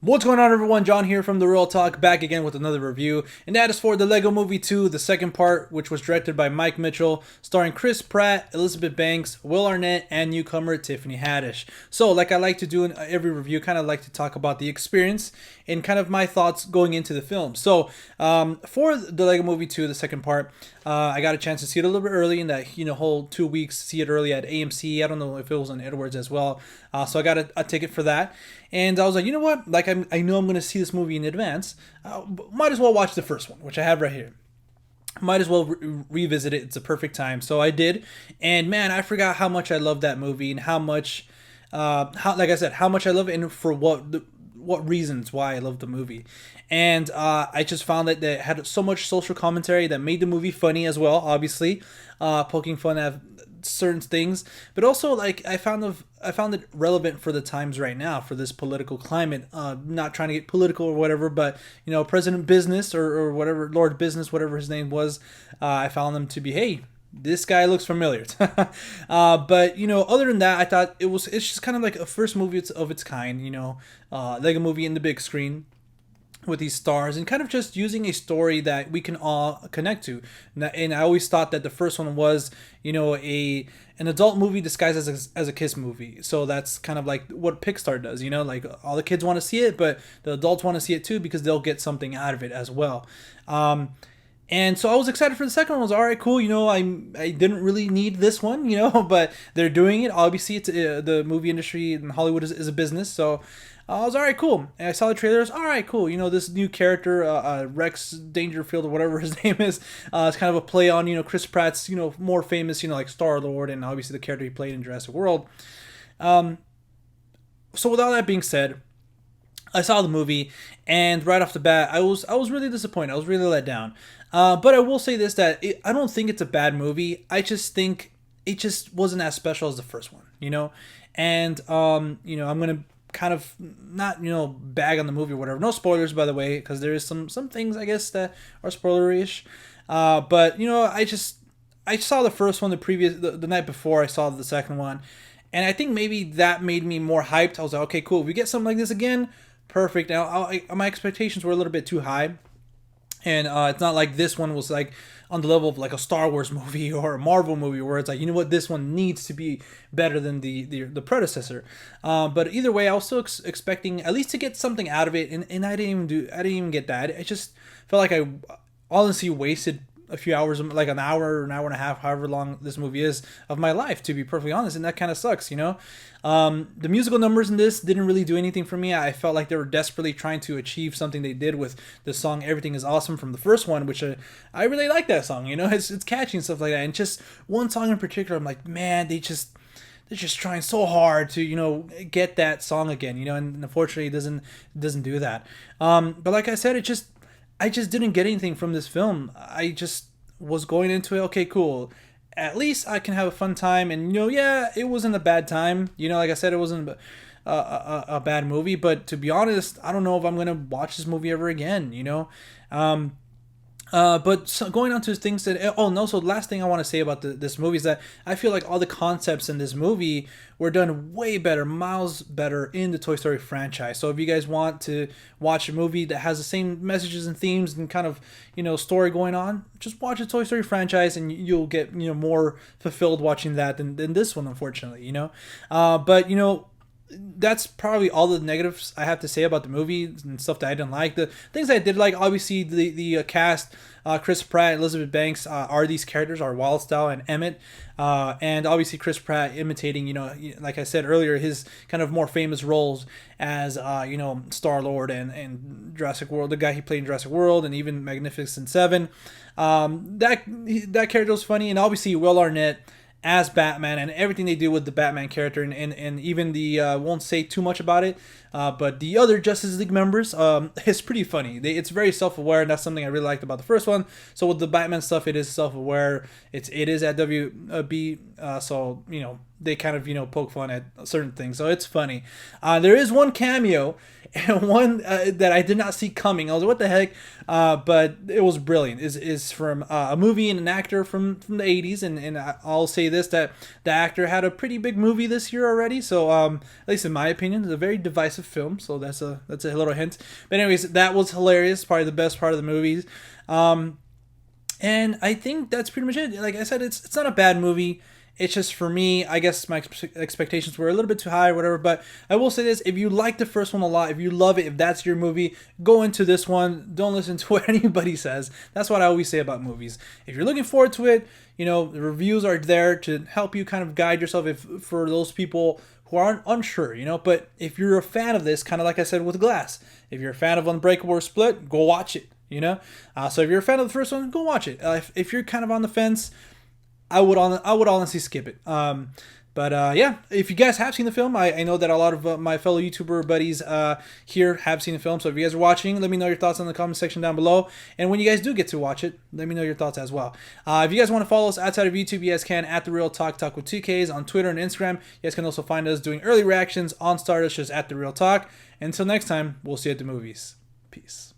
What's going on, everyone? John here from The Real Talk, back again with another review, and that is for the Lego Movie 2, the second part, which was directed by Mike Mitchell, starring Chris Pratt, Elizabeth Banks, Will Arnett, and newcomer Tiffany Haddish. So, like I like to do in every review, kind of like to talk about the experience and kind of my thoughts going into the film. So, for the Lego Movie 2, the second part, I got a chance to see it a little bit early in that whole 2 weeks. See it early at AMC. I don't know if it was on Edwards as well. So I got a ticket for that, and I was like, you know what? Like I know I'm gonna see this movie in advance. Might as well watch the first one, which I have right here. Might as well revisit it. It's a perfect time. So I did, and man, I forgot how much I love that movie and how much, how like I said, how much I love it and for what reasons why I love the movie. And I just found that it had so much social commentary that made the movie funny as well, obviously, poking fun at certain things, but also like I found it relevant for the times right now, for this political climate. Not trying to get political or whatever, but President Business or whatever, Lord Business, whatever his name was, I found them to be, hey, this guy looks familiar. But other than that, I thought it's just kind of like a first movie of its kind. Lego movie in the big screen with these stars and kind of just using a story that we can all connect to. And I always thought that the first one was, an adult movie disguised as a kids movie. So that's kind of like what Pixar does, like all the kids want to see it, but the adults want to see it too because they'll get something out of it as well. And so I was excited for the second one. I was all right, cool. I didn't really need this one, but they're doing it. Obviously, it's the movie industry in Hollywood is a business, so I was all right, cool. And I saw the trailers. All right, cool. This new character, Rex Dangerfield or whatever his name is, it's kind of a play on Chris Pratt's more famous like Star Lord and obviously the character he played in Jurassic World. So with all that being said, I saw the movie, and right off the bat, I was really disappointed. I was really let down. But I will say this: that I don't think it's a bad movie. I just think it just wasn't as special as the first one, And I'm gonna kind of not bag on the movie or whatever. No spoilers, by the way, because there is some things I guess that are spoilerish. But I saw the first one the night before I saw the second one, and I think maybe that made me more hyped. I was like, okay, cool. If we get something like this again, perfect. Now my expectations were a little bit too high. And it's not like this one was like on the level of like a Star Wars movie or a Marvel movie where it's like, this one needs to be better than the predecessor. But either way, I was still expecting at least to get something out of it, and I didn't even get that. I just felt like I honestly wasted a few hours, like an hour and a half, however long this movie is, of my life, to be perfectly honest, and that kind of sucks. The musical numbers in this didn't really do anything for me. I felt like they were desperately trying to achieve something they did with the song "Everything Is Awesome" from the first one, which I really like that song. It's catchy and stuff like that. And just one song in particular, I'm like, man, they're just trying so hard to get that song again. And unfortunately, it doesn't do that. But like I said, I just didn't get anything from this film. I just was going into it, okay, cool. At least I can have a fun time. And, yeah, it wasn't a bad time. Like I said, it wasn't a bad movie. But to be honest, I don't know if I'm going to watch this movie ever again. But so going on to things that so the last thing I want to say about this movie is that I feel like all the concepts in this movie were done way better, miles better in the Toy Story franchise. So if you guys want to watch a movie that has the same messages and themes and kind of story going on, just watch the Toy Story franchise and you'll get more fulfilled watching that than this one, unfortunately. But that's probably all the negatives I have to say about the movie and stuff that I didn't like. The things I did like, obviously, the cast, Chris Pratt, Elizabeth Banks, are these characters, are Wildstyle and Emmett, and obviously Chris Pratt imitating, like I said earlier, his kind of more famous roles as, Star Lord and Jurassic World, the guy he played in Jurassic World, and even Magnificent Seven. That character was funny, and obviously Will Arnett as Batman and everything they do with the Batman character, and even the won't say too much about it, but the other Justice League members, it's pretty funny. It's very self-aware, and that's something I really liked about the first one. So with the Batman stuff, it is self-aware. It is at WB, so they kind of poke fun at certain things, so it's funny. There is one cameo, and one that I did not see coming. I was like, what the heck? But it was brilliant. Is from a movie and an actor from the 80s, and I'll say this, that the actor had a pretty big movie this year already. So at least in my opinion, it's a very divisive film. So that's a little hint. But anyways, that was hilarious. Probably the best part of the movies. And I think that's pretty much it. Like I said, it's not a bad movie. It's just, for me, I guess my expectations were a little bit too high or whatever. But I will say this: if you like the first one a lot, if you love it, if that's your movie, go into this one. Don't listen to what anybody says. That's what I always say about movies. If you're looking forward to it, the reviews are there to help you kind of guide yourself for those people who aren't unsure, But if you're a fan of this, kind of like I said with Glass, if you're a fan of Unbreakable or Split, go watch it, So if you're a fan of the first one, go watch it. If you're kind of on the fence, I would honestly skip it. Yeah, if you guys have seen the film, I know that a lot of my fellow YouTuber buddies here have seen the film. So if you guys are watching, let me know your thoughts in the comment section down below. And when you guys do get to watch it, let me know your thoughts as well. If you guys want to follow us outside of YouTube, you guys can at The Real Talk, Talk with 2Ks on Twitter and Instagram. You guys can also find us doing early reactions on Stardust, just at The Real Talk. Until next time, we'll see you at the movies. Peace.